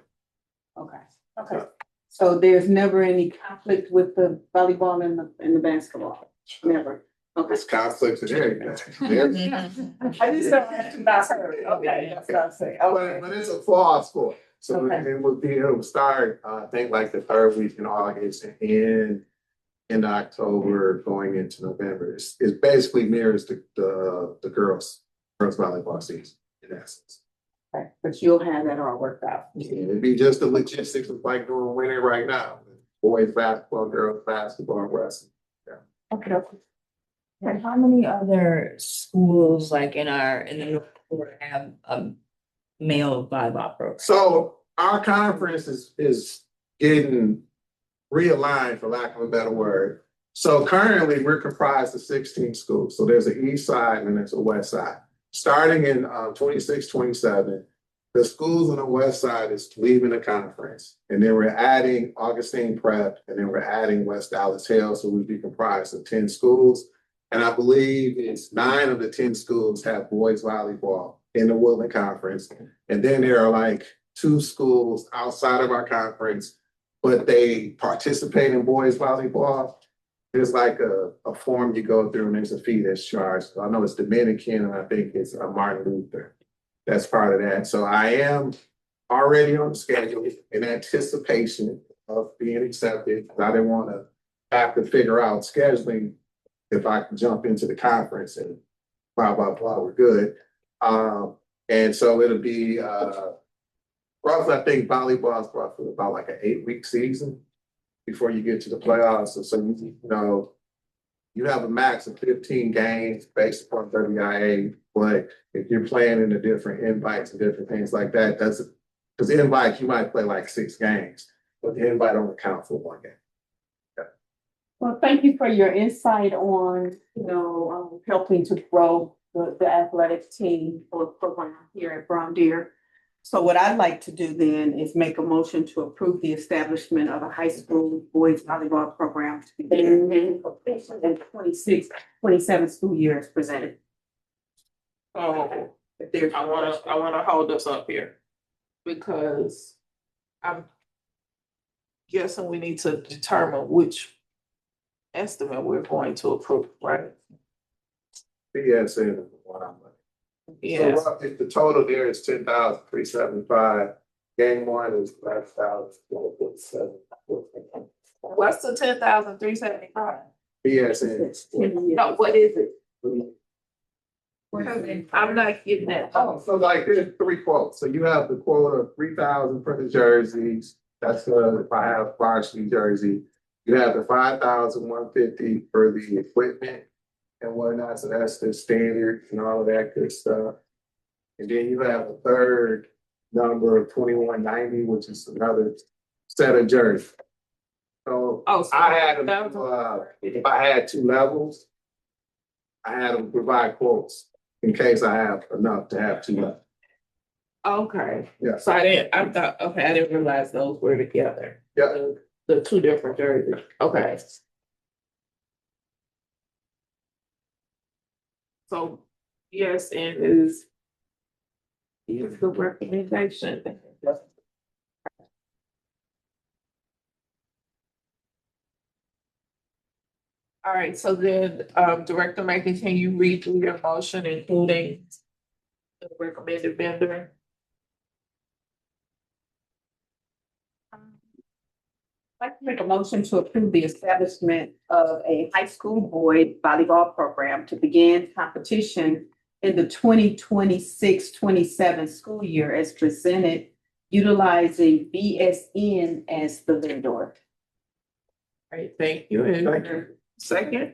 Okay, okay. So there's never any conflict with the volleyball and the basketball? Never? Okay. It's conflicts and everything. I just don't have to pass her. Okay, that's what I'm saying. Okay. But it's a fall sport. So Okay. it'll start, I think like the 3rd week in August and end in October going into November. It basically mirrors the girls volleyball season in essence. Okay, but you'll have that all worked out. Yeah, it'd be just the logistics of like doing winning right now. Boys basketball, girls basketball, and wrestling. Okay. And how many other schools like in the North Florida have male volleyball program? So our conference is getting realigned, for lack of a better word. So currently we're comprised of 16 schools. So there's an east side and there's a west side. Starting in 26, 27, the schools on the west side is leaving the conference. And then we're adding Augustine Prep, and then we're adding West Dallas Hills. So we'd be comprised of 10 schools. And I believe it's 9 of the 10 schools have boys volleyball in the Woodland Conference. And then there are like 2 schools outside of our conference, but they participate in boys volleyball. There's like a form you go through and there's a fee that's charged. So I know it's Dominican and I think it's Martin Luther. That's part of that. So I am already on the schedule in anticipation of being accepted. I didn't want to have to figure out scheduling if I can jump into the conference and blah, blah, blah, we're good. And so it'll be roughly, I think volleyball is roughly about like an 8-week season before you get to the playoffs. So you have a max of 15 games based upon WIA, but if you're playing in the different invites and different things like that, because the invite, you might play like 6 games, but the invite only count for 1 game. Well, thank you for your insight on, helping to grow the athletic team or program here at Brown Deer. So what I'd like to do then is make a motion to approve the establishment of a high school boys volleyball program to begin in 26-27 school year as presented. Oh, If there's I wanna hold us up here. Because I'm guessing we need to determine which estimate we're going to approve, right? BSN is what I'm looking. Yes. So roughly the total there is 10,375. Game 1 is 5,447. What's the 10,375? BSN. No, what is it? I'm not getting that. Oh, so like there's 3 quotes. So you have the quote of 3,000 for the jerseys. That's if I have varsity jersey. You have the 5,150 for the equipment and whatnot. So that's the standard and all of that good stuff. And then you have a third number of 2,190, which is another set of jerseys. So I had them, if I had 2 levels, I had them provide quotes in case I have enough to have 2 levels. Okay. Yeah. So I thought, okay, I didn't realize those were together. Yeah. The two different jerseys. Okay. So, yes, and is the recommendation. All right, so then, Director Mackey, can you read through your motion, including the recommended vendor? I'd like to make a motion to approve the establishment of a high school boys volleyball program to begin competition in the 2026-27 school year as presented, utilizing BSN as the vendor. All right, thank you. And second?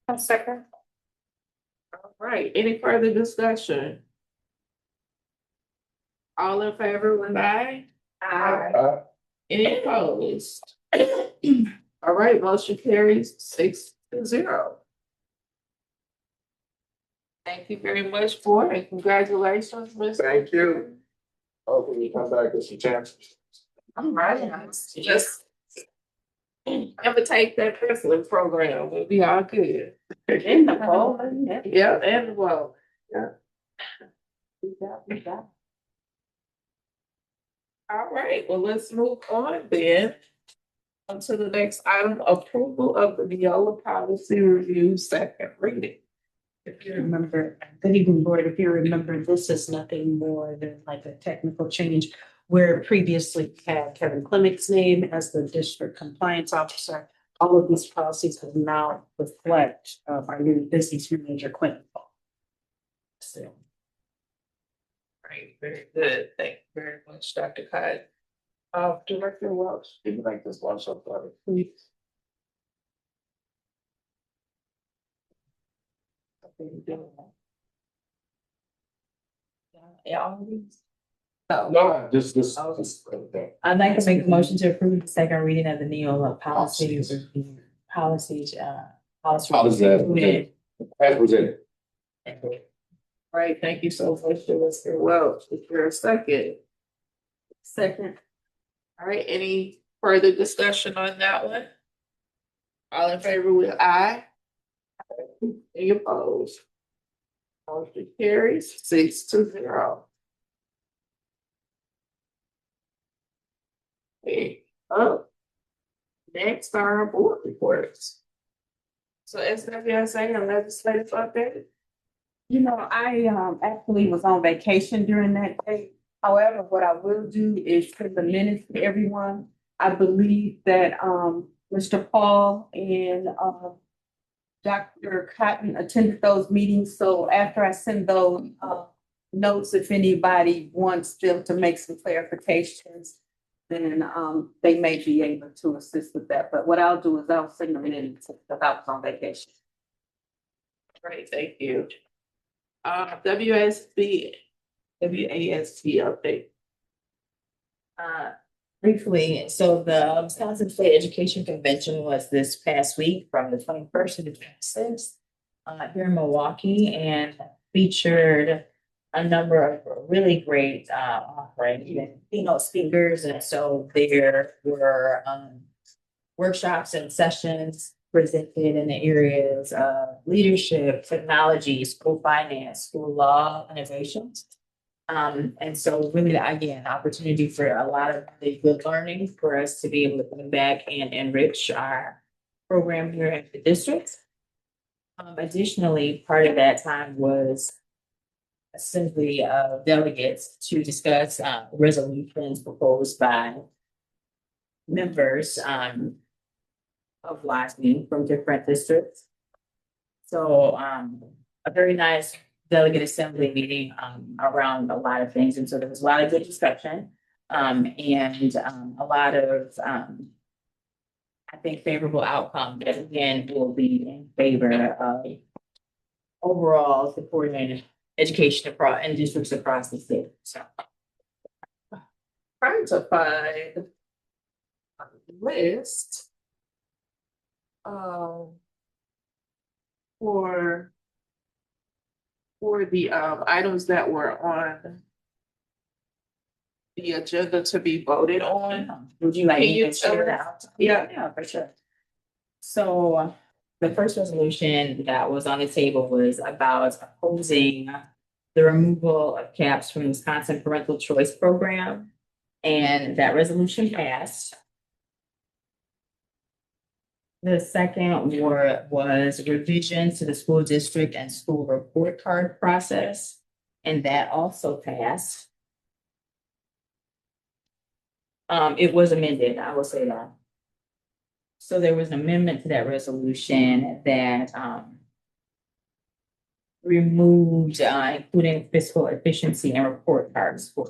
A second. All right, any further discussion? All in favor, with aye? Aye. Any opposed? All right, motion carries 6-0. Thank you very much for it, and congratulations, Ms. Thank you. Hopefully you come back with some championships. All right, just imitate that wrestling program, we'll be all good. In the bowling. Yeah, and well, all right, well, let's move on then. On to the next item, approval of the Neola policy review, second reading. If you remember, good evening, board, if you remember, this is nothing more than like a technical change where previously we had Kevin Clements' name as the district compliance officer. All of these policies will now reflect our new business manager, Quentin Paul. So, Right, very good. Thank you very much, Dr. Hyde. Director Welch, would you like this one so far, please? Yeah, all of these? No. No, just this. I'd like to make a motion to approve the second reading of the Neola policy. Policies, Policy as presented. As presented. Right, thank you so much, Mr. Welch. Is there a second? second, All right, any further discussion on that one? All in favor with aye? Any opposed? Motion carries 6-0. Okay, next are our board reports. So SWSA and legislative update. you know, I actually was on vacation during that day. However, what I will do is send the minutes to everyone. I believe that Mr. Paul and Dr. Cotton attended those meetings, so after I send those notes, if anybody wants them to make some clarifications, then they may be able to assist with that. But what I'll do is I'll send them in because I was on vacation. Great, thank you. WASB update. Briefly, so the Wisconsin State Education Convention was this past week from the 21st to the 26th here in Milwaukee, and featured a number of really great offerings and keynote speakers. And so there were workshops and sessions presented in the areas of leadership, technology, school finance, school law, innovations. And so really, again, opportunity for a lot of the good learning for us to be able to come back and enrich our program here at the district. Additionally, part of that time was assembly of delegates to discuss resolutions proposed by members of WASB from different districts. So a very nice delegate assembly meeting around a lot of things. And so there was a lot of good discussion and a lot of, I think, favorable outcome that again will be in favor of overall supporting education across in districts across the state. So Trying to find a list for the items that were on the agenda to be voted on. Would you like Can me you to share tell it us? out? Yeah. Yeah, for sure. So the first resolution that was on the table was about opposing the removal of caps from the Wisconsin Parental Choice Program. And that resolution passed. The second was revisions to the school district and school report card process, and that also passed. It was amended, I will say that. So there was an amendment to that resolution that removed, including fiscal efficiency and report cards for.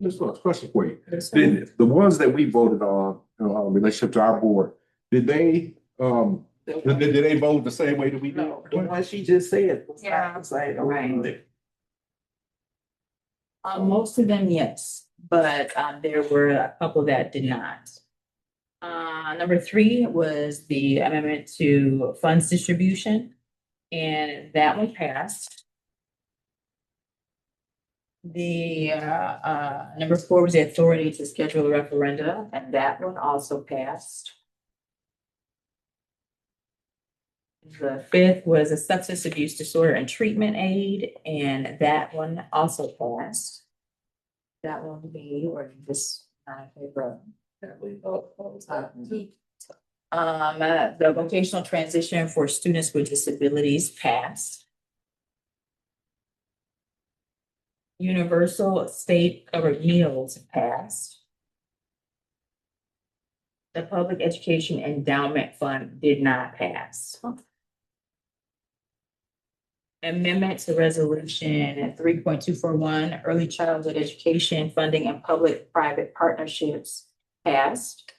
Just a question for you. Did the ones that we voted on, in relationship to our board, did they vote the same way that we did? No, the one she just said. Was Yeah. not the same. Right. Most of them, yes, but there were a couple that did not. Number 3 was the amendment to funds distribution, and that one passed. The number 4 was the authority to schedule a referenda, and that one also passed. The 5th was a substance abuse disorder and treatment aid, and that one also passed. That one would be, or this, favor. The vocational transition for students with disabilities passed. Universal state covered meals passed. The public education endowment fund did not pass. Amendment to resolution 3.241, early childhood education funding and public-private partnerships passed.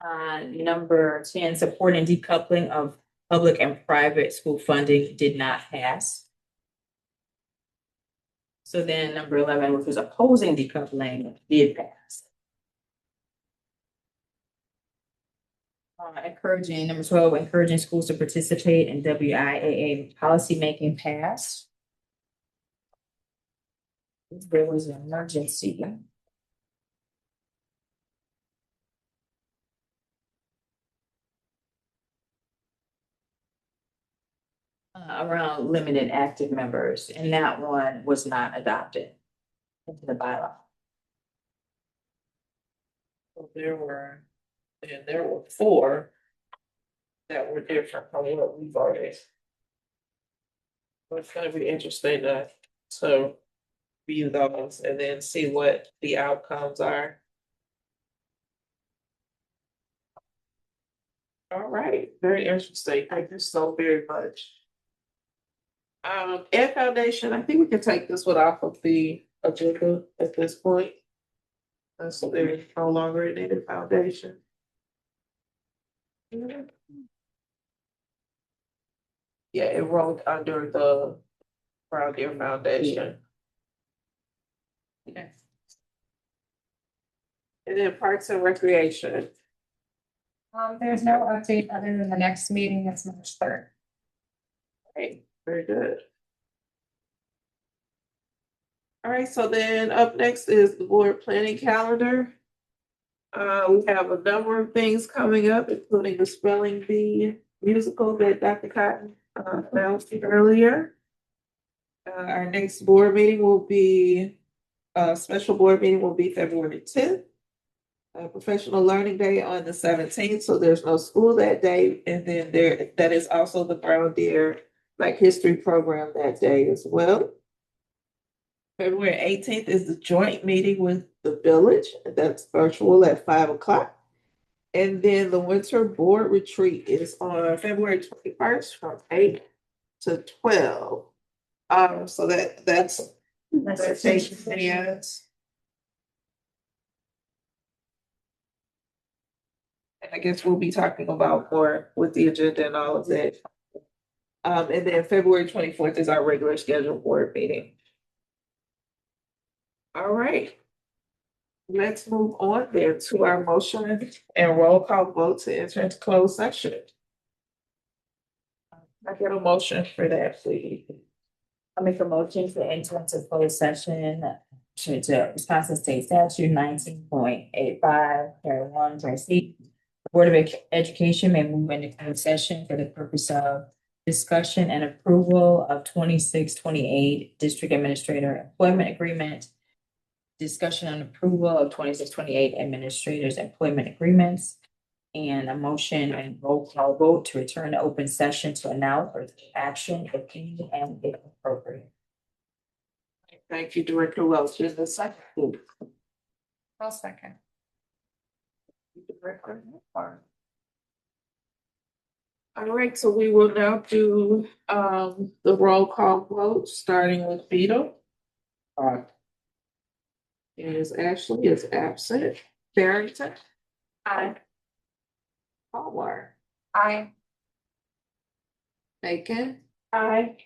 Number 10, support and decoupling of public and private school funding did not pass. So then number 11, which was opposing decoupling, did pass. Encouraging, number 12, encouraging schools to participate in WIAA policymaking passed. There was an emergency. Around limited active members, and that one was not adopted into the bylaw. So there were 4 that were different from what we voted. So it's gonna be interesting to view those and then see what the outcomes are. All right, very interesting. Thank you so very much. Ed Foundation, I think we can take this one off of the agenda at this point. So they're no longer a Native Foundation. Yeah, it rolled under the Brown Deer Foundation. Yes. And then Parks and Recreation. There's no update other than the next meeting, it's March 3rd. Great, very good. All right, so then up next is the board planning calendar. We have a number of things coming up, including the spelling bee musical that Dr. Cotton announced earlier. Our next board meeting will be, special board meeting will be February 10th. Professional Learning Day on the 17th, so there's no school that day. And then that is also the Brown Deer Black History Program that day as well. February 18th is the joint meeting with the village, and that's virtual at 5 o'clock. And then the winter board retreat is on February 21st from 8 to 12. So that's yes. And I guess we'll be talking about more with the agenda and all of that. And then February 24th is our regular scheduled board meeting. All right. Let's move on then to our motion and roll call vote to enter into closed session. I get a motion for that, please. I'll make a motion to enter into closed session to Wisconsin State Statute 19.85, Part 1, Part C. The Board of Education may move into closed session for the purpose of discussion and approval of 26-28 District Administrator Employment Agreement, discussion and approval of 26-28 Administrators Employment Agreements, and a motion and roll call vote to return to open session to announce or take action if any and if appropriate. Thank you, Director Welch. Is the second, please? I'll second. Director Hepburn. All right, so we will now do the roll call vote, starting with Beal. Is Ashley is absent. Barrington. Aye. Hallward. Aye. Bacon. Aye.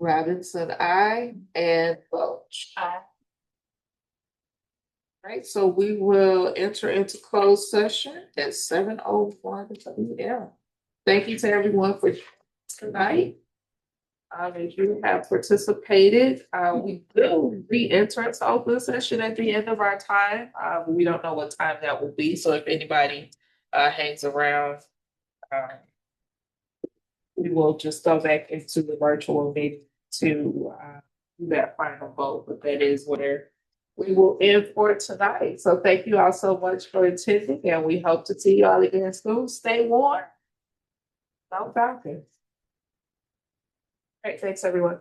Robinson, aye, and Welch. Aye. Right, so we will enter into closed session at 7:01 p.m. Thank you to everyone for tonight. As you have participated, we will re-enter into open session at the end of our time. We don't know what time that will be, so if anybody hangs around, we will just go back into the virtual meeting to do that final vote, but that is where we will end for tonight. So thank you all so much for attending, and we hope to see you all again soon. Stay warm. No falcons. All right, thanks everyone.